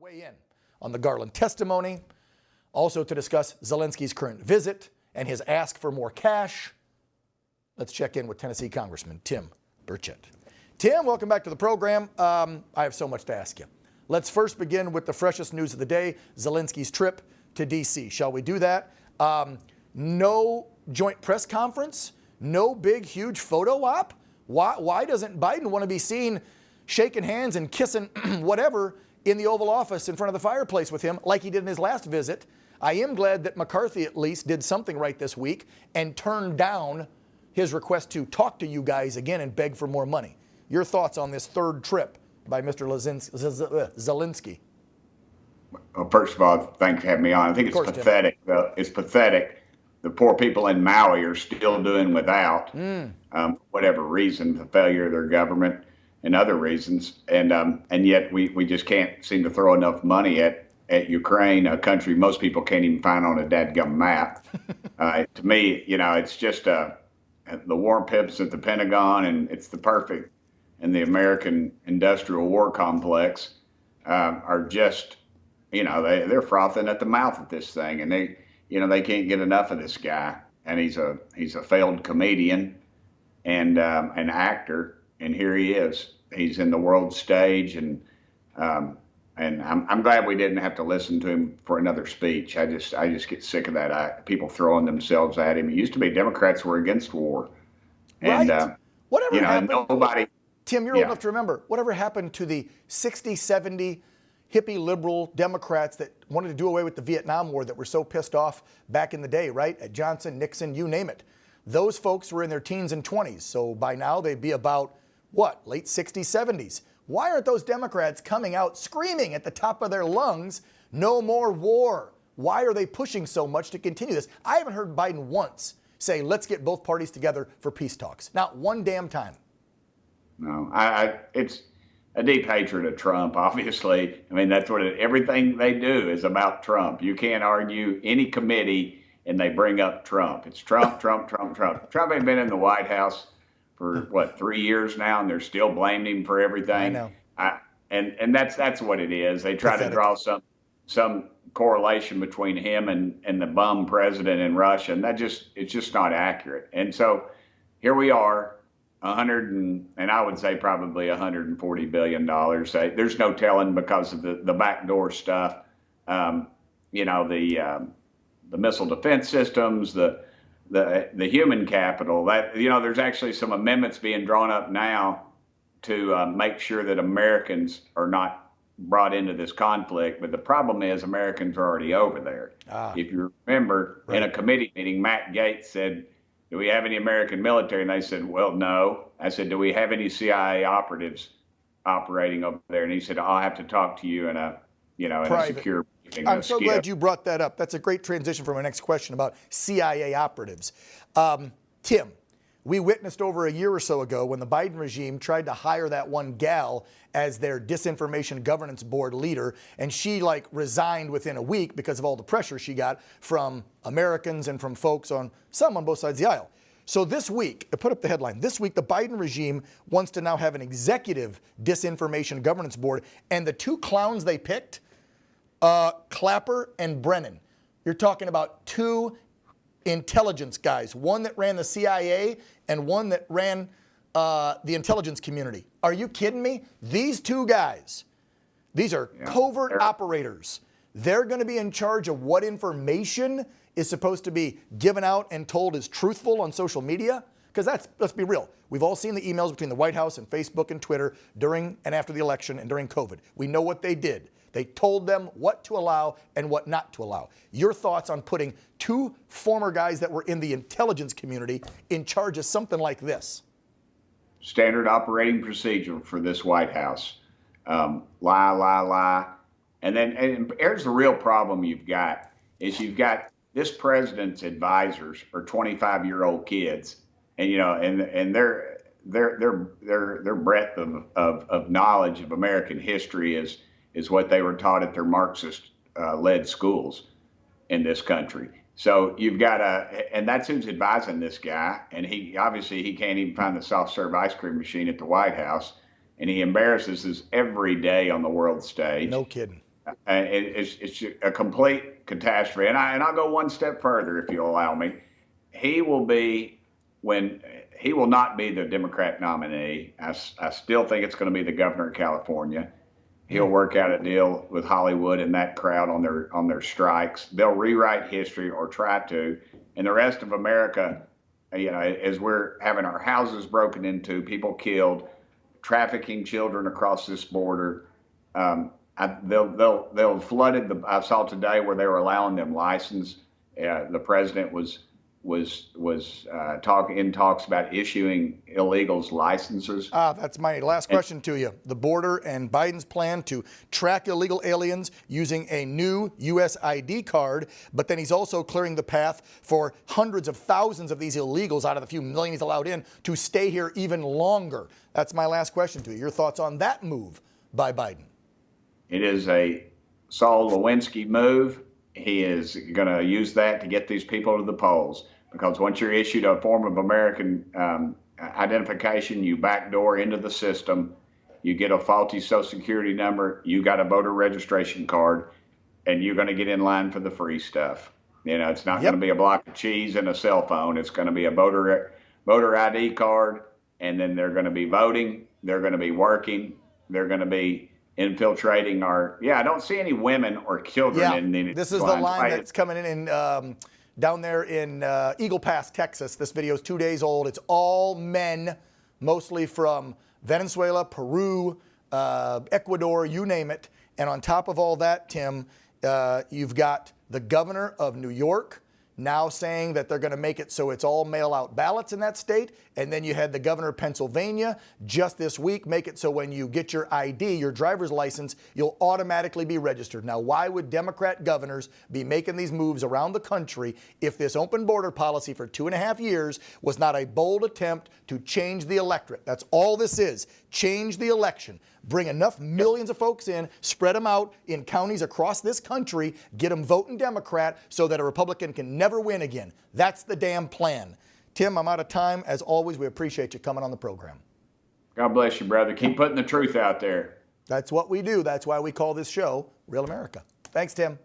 weigh in on the Garland testimony, also to discuss Zelenskyy's current visit and his ask for more cash. Let's check in with Tennessee Congressman Tim Burchett. Tim, welcome back to the program. I have so much to ask you. Let's first begin with the freshest news of the day, Zelenskyy's trip to D.C. Shall we do that? No joint press conference, no big, huge photo op. Why doesn't Biden want to be seen shaking hands and kissing whatever in the Oval Office in front of the fireplace with him like he did in his last visit? I am glad that McCarthy at least did something right this week and turned down his request to talk to you guys again and beg for more money. Your thoughts on this third trip by Mr. Zelenskyy? Well, first of all, thanks for having me on. I think it's pathetic. It's pathetic. The poor people in Maui are still doing without, whatever reason, the failure of their government and other reasons. And yet we just can't seem to throw enough money at Ukraine, a country most people can't even find on a dadgum map. To me, it's just the war pimps at the Pentagon, and it's the perfect, and the American industrial war complex are just, they're frothing at the mouth at this thing, and they can't get enough of this guy. And he's a failed comedian and an actor, and here he is. He's in the world stage, and I'm glad we didn't have to listen to him for another speech. I just get sick of that. People throwing themselves at him. It used to be Democrats were against war, and right. Whatever happened, nobody. Tim, you're old enough to remember. Whatever happened to the 60, 70 hippie liberal Democrats that wanted to do away with the Vietnam War, that were so pissed off back in the day, right? At Johnson, Nixon, you name it. Those folks were in their teens and 20s. So by now they'd be about, late 60s, 70s. Why aren't those Democrats coming out screaming at the top of their lungs, no more war? Why are they pushing so much to continue this? I haven't heard Biden once say, let's get both parties together for peace talks. Not one damn time. No, it's a deep hatred of Trump, obviously. I mean, that's what everything they do is about Trump. You can't argue any committee and they bring up Trump. It's Trump, Trump, Trump, Trump. Trump ain't been in the White House for 3 years now, and they're still blaming him for everything. I know. And that's what it is. They try to draw some correlation between him and the bum president in Russia, and it's just not accurate. And so here we are, and I would say probably $140 billion. There's no telling because of the backdoor stuff. The missile defense systems, the human capital. That there's actually some amendments being drawn up now to make sure that Americans are not brought into this conflict. But the problem is Americans are already over there. If you remember, in a committee meeting, Matt Gaetz said, do we have any American military? And they said, well, no. I said, do we have any CIA operatives operating over there? And he said, I'll have to talk to you in a secure meeting. I'm so glad you brought that up. That's a great transition from my next question about CIA operatives. Tim, we witnessed over a year or so ago when the Biden regime tried to hire that one gal as their disinformation governance board leader, and she resigned within a week because of all the pressure she got from Americans and from folks on both sides of the aisle. So this week, I put up the headline, this week the Biden regime wants to now have an executive disinformation governance board, and the two clowns they picked, Clapper and Brennan. You're talking about two intelligence guys, one that ran the CIA and one that ran the intelligence community. Are you kidding me? These two guys, these are covert operators. They're going to be in charge of what information is supposed to be given out and told as truthful on social media. Because let's be real. We've all seen the emails between the White House and Facebook and Twitter during and after the election and during COVID. We know what they did. They told them what to allow and what not to allow. Your thoughts on putting two former guys that were in the intelligence community in charge of something like this? Standard operating procedure for this White House. Lie. And here's the real problem you've got this president's advisors are 25-year-old kids, and their breadth of knowledge of American history is what they were taught at their Marxist led schools in this country. So you've got and that's who's advising this guy. And he can't even find the soft serve ice cream machine at the White House. And he embarrasses us every day on the world stage. No kidding. It's a complete catastrophe. And I'll go one step further, if you'll allow me. He will not be the Democrat nominee. I still think it's going to be the governor of California. He'll work out a deal with Hollywood and that crowd on their strikes. They'll rewrite history, or try to. And the rest of America, as we're having our houses broken into, people killed, trafficking children across this border, they'll have flooded I saw today where they were allowing them license. The president was talks about issuing illegals licenses. That's my last question to you. The border and Biden's plan to track illegal aliens using a new U.S. ID card, but then he's also clearing the path for hundreds of thousands of these illegals out of the few million he's allowed in to stay here even longer. That's my last question to you. Your thoughts on that move by Biden? It is a Saul Lewinsky move. He is going to use that to get these people to the polls, because once you're issued a form of American identification, you backdoor into the system, you get a faulty Social Security number, you got a voter registration card, and you're going to get in line for the free stuff. It's not going to be a block of cheese and a cell phone. It's going to be a voter ID card, and then they're going to be voting, they're going to be working, they're going to be infiltrating I don't see any women or children in this is the line that's coming in down there in Eagle Pass, Texas. This video is 2 days old. It's all men, mostly from Venezuela, Peru, Ecuador, you name it. And on top of all that, Tim, you've got the governor of New York now saying that they're going to make it so it's all mail-out ballots in that state. And then you had the governor of Pennsylvania just this week make it so when you get your ID, your driver's license, you'll automatically be registered. Now, why would Democrat governors be making these moves around the country if this open border policy for 2.5 years was not a bold attempt to change the electorate? That's all this is. Change the election. Bring enough millions of folks in, spread them out in counties across this country, get them voting Democrat so that a Republican can never win again. That's the damn plan. Tim, I'm out of time. As always, we appreciate you coming on the program. God bless you, brother. Keep putting the truth out there. That's what we do. That's why we call this show Real America. Thanks, Tim.